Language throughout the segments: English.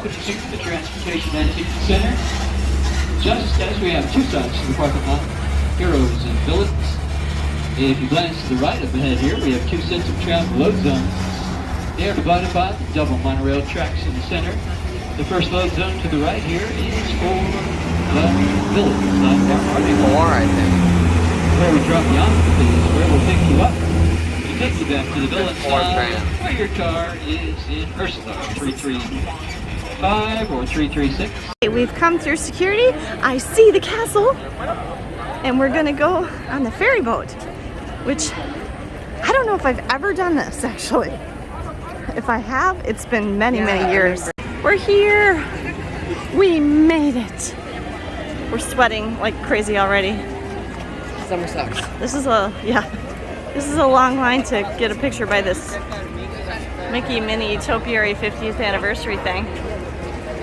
Welcome to the Transportation and Ticket Center. Just as we have two sides to the parking lot, heroes and villains. If you glance to the right up ahead here, we have two sets of travel load zones. They are divided by the double monorail tracks in the center. The first load zone to the right here is for the villains. More, I think. Where we drop you off is where we'll pick you up to take you back to the villain side, where your car is in Ursula 335 or 336. Okay, we've come through security. I see the castle, and we're gonna go on the ferry boat, which I don't know if I've ever done this actually. If I have, it's been many, many years. We're here. We made it. We're sweating like crazy already. Summer sucks. This is a long line to get a picture by this Mickey Minnie Topiary 50th anniversary thing.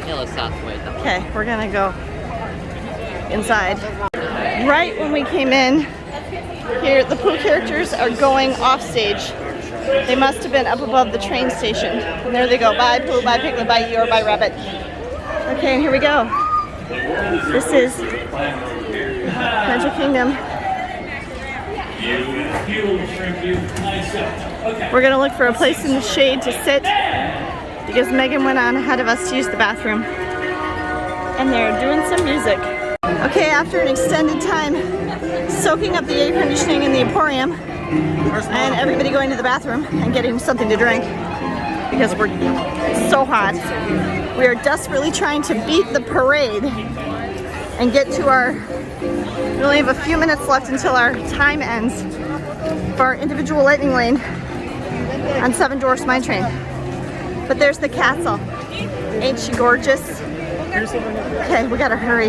Yeah, let's not wait. Okay, we're gonna go inside. Right when we came in, here the Pooh characters are going off stage. They must have been up above the train station. And there they go. Bye Pooh, bye Piglet, bye Eeyore, bye Rabbit. Okay, and here we go. This is Magic Kingdom. We're gonna look for a place in the shade to sit because Megan went on ahead of us to use the bathroom. And they're doing some music. Okay, after an extended time soaking up the air conditioning in the Emporium and everybody going to the bathroom and getting something to drink because we're so hot, we are desperately trying to beat the parade and get to our, we only have a few minutes left until our time ends for our individual lightning lane on Seven Dwarfs Mine Train. But there's the castle. Ain't she gorgeous? Okay, we gotta hurry.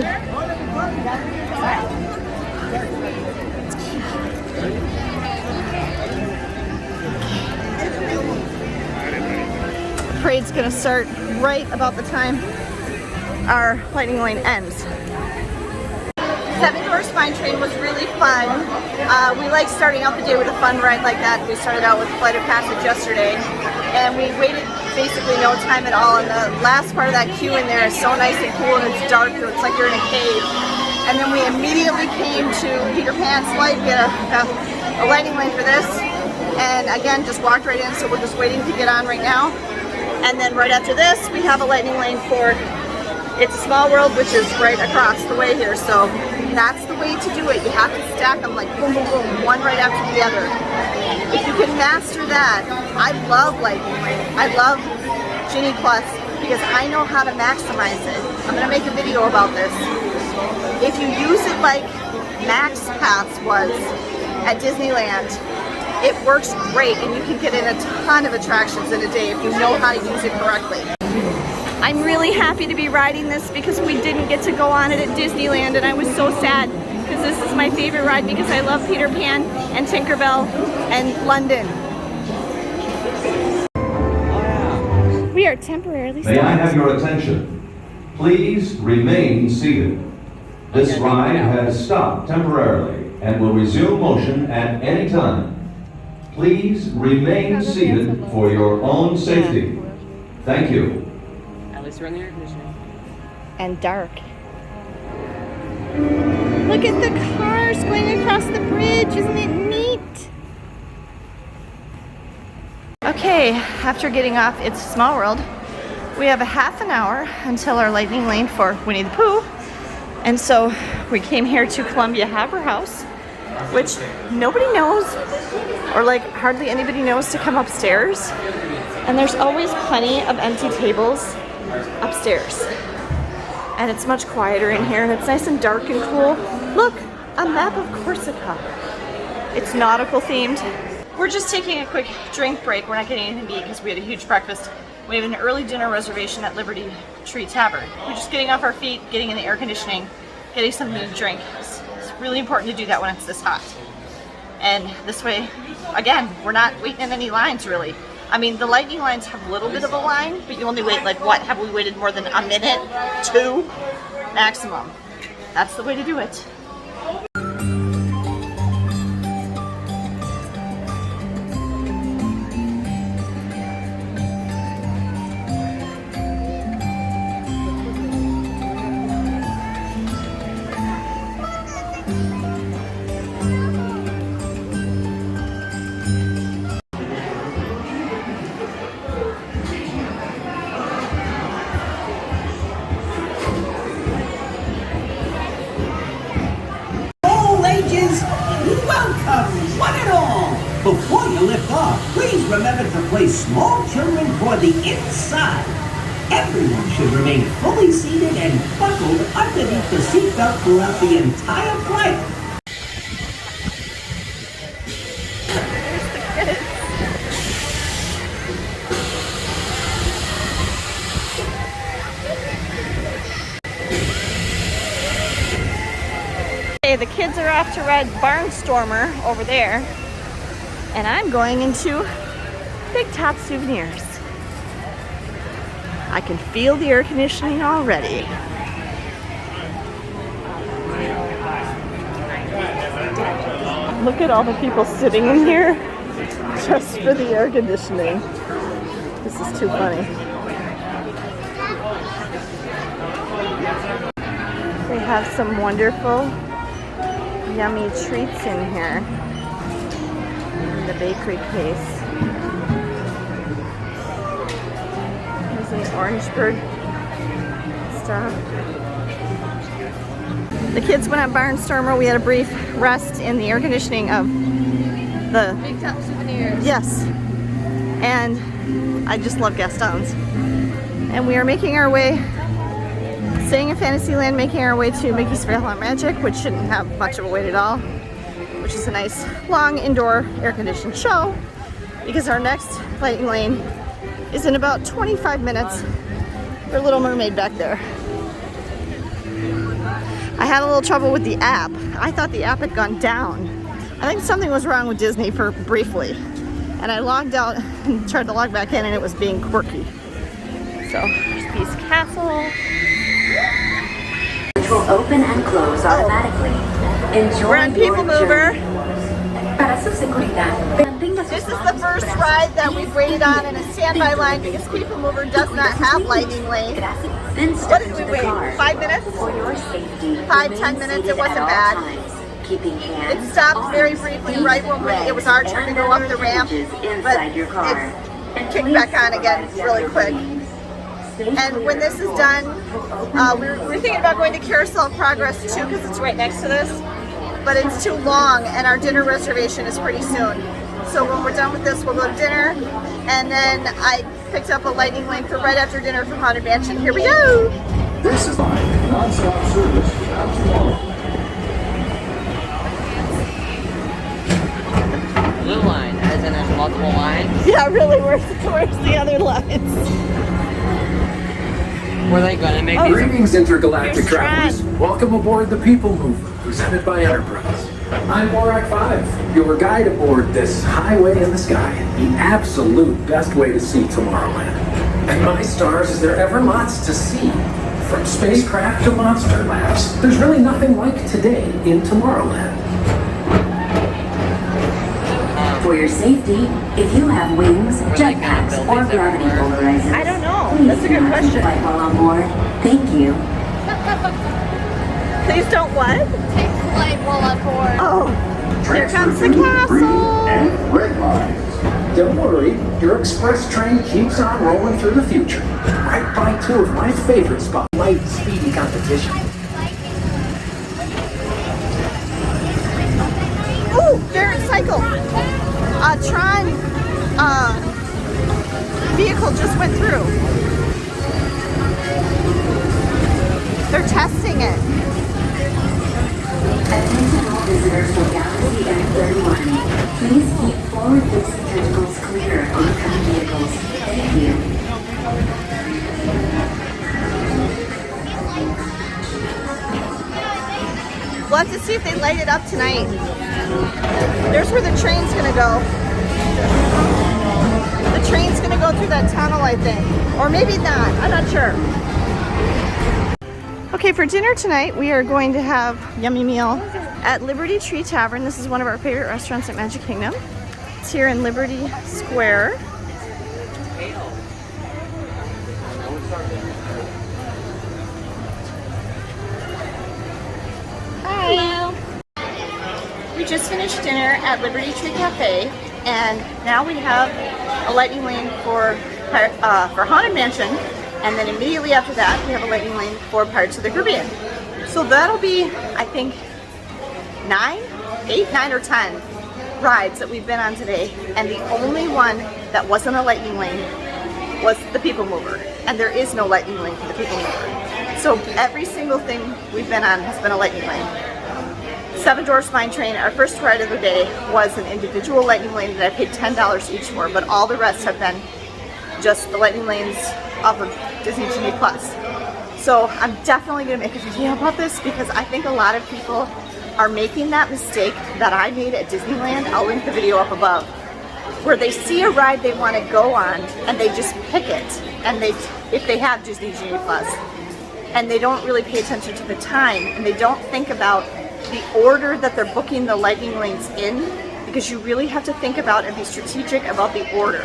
The parade's gonna start right about the time our lightning lane ends. Seven Dwarfs Mine Train was really fun. We like starting out the day with a fun ride like that. We started out with Flight of Passage yesterday, and we waited basically no time at all. And the last part of that queue in there is so nice and cool, and it's dark, so it's like you're in a cave. And then we immediately came to Peter Pan's flight. We had a lightning lane for this, and again, just walked right in. So we're just waiting to get on right now. And then right after this, we have a lightning lane for It's a Small World, which is right across the way here. So that's the way to do it. You have to stack them like boom, boom, boom, one right after the other. If you can master that, I love lightning lane. I love Genie Plus because I know how to maximize it. I'm gonna make a video about this. If you use it like Max Pass was at Disneyland, it works great and you can get in a ton of attractions in a day if you know how to use it correctly. I'm really happy to be riding this because we didn't get to go on it at Disneyland, and I was so sad because this is my favorite ride because I love Peter Pan and Tinkerbell and London. We are temporarily stopped. May I have your attention? Please remain seated. This ride has stopped temporarily and will resume motion at any time. Please remain seated for your own safety. Thank you. At least we're in the air conditioning. And dark. Look at the cars going across the bridge. Isn't it neat? Okay, after getting off It's a Small World, we have a half an hour until our lightning lane for Winnie the Pooh. And so we came here to Columbia Harbor House, which nobody knows, or like hardly anybody knows to come upstairs. And there's always plenty of empty tables upstairs. And it's much quieter in here, and it's nice and dark and cool. Look, a map of Corsica. It's nautical themed. We're just taking a quick drink break. We're not getting anything to eat because we had a huge breakfast. We have an early dinner reservation at Liberty Tree Tavern. We're just getting off our feet, getting in the air conditioning, getting something to drink. It's really important to do that when it's this hot. And this way, again, we're not waiting in any lines really. I mean, the lightning lines have a little bit of a line, but you only wait like what? Have we waited more than a minute? 2 maximum. That's the way to do it. small children for the inside. Everyone should remain fully seated and buckled underneath the seatbelt throughout the entire flight. Okay, the kids are off to ride Barnstormer over there, and I'm going into Big Top Souvenirs. I can feel the air conditioning already. Look at all the people sitting in here just for the air conditioning. This is too funny. They have some wonderful, yummy treats in here in the bakery case. There's an orange bird stuff. The kids went on Barnstormer. We had a brief rest in the air conditioning of the Big Top Souvenirs. Yes, and I just love Gaston's. And we are making our way, staying in Fantasyland, making our way to Mickey's Fair Haunt Magic, which shouldn't have much of a wait at all, which is a nice long indoor air-conditioned show, because our next lightning lane is in about 25 minutes for Little Mermaid back there. I had a little trouble with the app. I thought the app had gone down. I think something was wrong with Disney for briefly, and I logged out and tried to log back in, and it was being quirky. So there's Beast Castle. Which will open and close automatically. Enjoy We're on People Mover. Para su seguridad. This is the first ride that we've waited on in a standby line because People Mover does not have lightning lane. Then What step did we into the wait? car. 5 minutes? For your safety, 5-10 minutes, it wasn't bad. Keeping hands, It stopped very arms, briefly feet, right when it was our turn to go up the ramp, but inside your car. it kicked back on again really quick. And when this is done, we're thinking about going to Carousel of Progress too because it's right next to this, but it's too long and our dinner reservation is pretty soon. So when we're done with this, we'll go to dinner, and then I picked up a lightning lane for right after dinner from Haunted Mansion. Here we go! This is live non-stop service out tomorrow. Blue line, as in there's multiple lines. Yeah, really, where's the other lines? Were they gonna make these? Greetings, intergalactic Here's travelers. Welcome aboard the People Mover, presented by Enterprise. I'm Borak 5, your guide aboard this highway in the sky, the absolute best way to see Tomorrowland. And my stars, is there ever lots to see? From spacecraft to monster labs, there's really nothing like today in Tomorrowland. For your safety, if you have wings, jetpacks, or gravity polarizers, I don't know. please That's a do good not question. keep light while on board. Thank you. Please don't what? Take flight while on board. Oh, here comes the castle. And red lines. Don't worry, your express train keeps on rolling through the future. Right by two of my favorite spots. Light speedy competition. Ooh, Barrett Cycle. Tron vehicle just went through. They're testing it. Attention all visitors for Galaxy F31. Please keep forward-facing tentacles clear of oncoming vehicles. Thank you. We'll have to see if they light it up tonight. There's where the train's gonna go. The train's gonna go through that tunnel, I think. Or maybe not, I'm not sure. Okay, for dinner tonight, we are going to have a yummy meal at Liberty Tree Tavern. This is one of our favorite restaurants at Magic Kingdom. It's here in Liberty Square. Hello. We just finished dinner at Liberty Tree Cafe, and now we have a lightning lane for Haunted Mansion, and then immediately after that, we have a lightning lane for Pirates of the Caribbean. So that'll be, I think, 8, 9, or 10 rides that we've been on today, and the only one that wasn't a lightning lane was the people mover, and there is no lightning lane for the people mover. So every single thing we've been on has been a lightning lane. Seven Dwarfs Mine Train, our first ride of the day, was an individual lightning lane that I paid $10 each for, but all the rest have been just the lightning lanes off of Disney Genie Plus. So I'm definitely going to make a video about this because I think a lot of people are making that mistake that I made at Disneyland. I'll link the video up above, where they see a ride they want to go on and they just pick it, and if they have Disney Genie Plus, and they don't really pay attention to the time, and they don't think about the order that they're booking the lightning lanes in, because you really have to think about and be strategic about the order.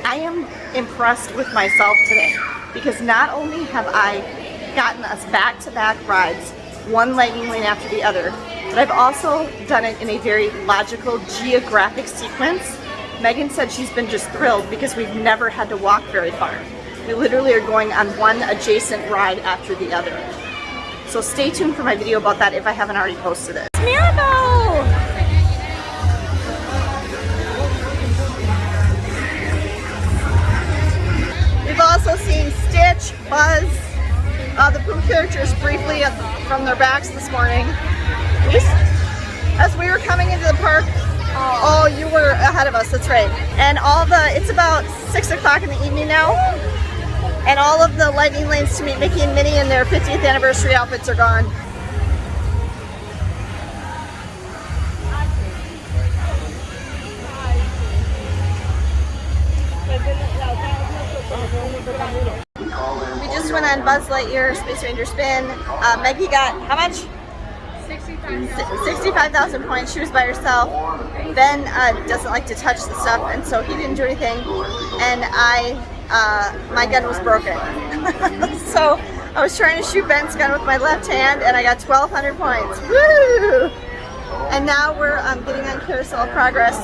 I am impressed with myself today because not only have I gotten us back-to-back rides, one lightning lane after the other, but I've also done it in a very logical geographic sequence. Megan said she's been just thrilled because we've never had to walk very far. We literally are going on one adjacent ride after the other. So stay tuned for my video about that if I haven't already posted it. Miracle! We've also seen Stitch, Buzz, the Pooh characters briefly from their backs this morning. As we were coming into the park, oh, you were ahead of us, that's right. And it's about 6 o'clock in the evening now, and all of the lightning lanes to meet Mickey and Minnie in their 50th anniversary outfits are gone. We just went on Buzz Lightyear Space Ranger Spin. Maggie got, how much? 65,000 points. She was by herself. Ben doesn't like to touch the stuff, and so he didn't do anything. And my gun was broken. So I was trying to shoot Ben's gun with my left hand, and I got 1,200 points. Woo! And now we're getting on Carousel of Progress.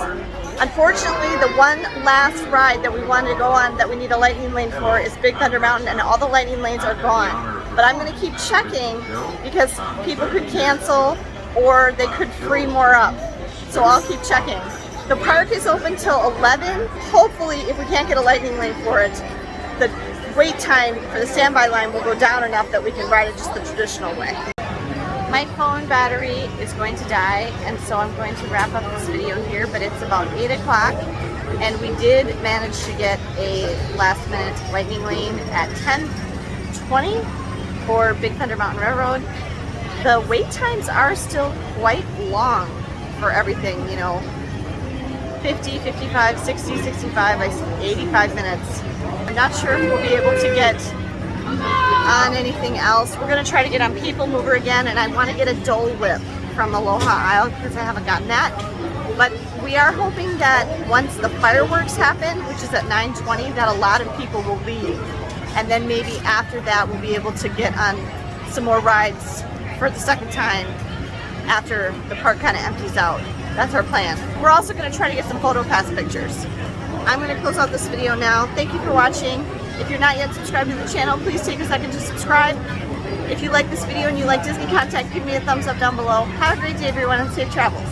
Unfortunately, the one last ride that we wanted to go on that we need a lightning lane for is Big Thunder Mountain, and all the lightning lanes are gone. But I'm going to keep checking because people could cancel or they could free more up. So I'll keep checking. The park is open till 11. Hopefully, if we can't get a lightning lane for it, the wait time for the standby line will go down enough that we can ride it just the traditional way. My phone battery is going to die, and so I'm going to wrap up this video here, but it's about 8 o'clock, and we did manage to get a last-minute lightning lane at 10:20 for Big Thunder Mountain Railroad. The wait times are still quite long for everything, you know, 50, 55, 60, 65, 85 minutes. I'm not sure if we'll be able to get on anything else. We're going to try to get on People Mover again, and I want to get a Dole Whip from Aloha Isle because I haven't gotten that. But we are hoping that once the fireworks happen, which is at 9:20, that a lot of people will leave. And then maybe after that we'll be able to get on some more rides for the second time after the park kind of empties out. That's our plan. We're also going to try to get some PhotoPass pictures. I'm going to close out this video now. Thank you for watching. If you're not yet subscribed to the channel, please take a second to subscribe. If you like this video and you like Disney content, give me a thumbs up down below. Have a great day, everyone, and safe travels.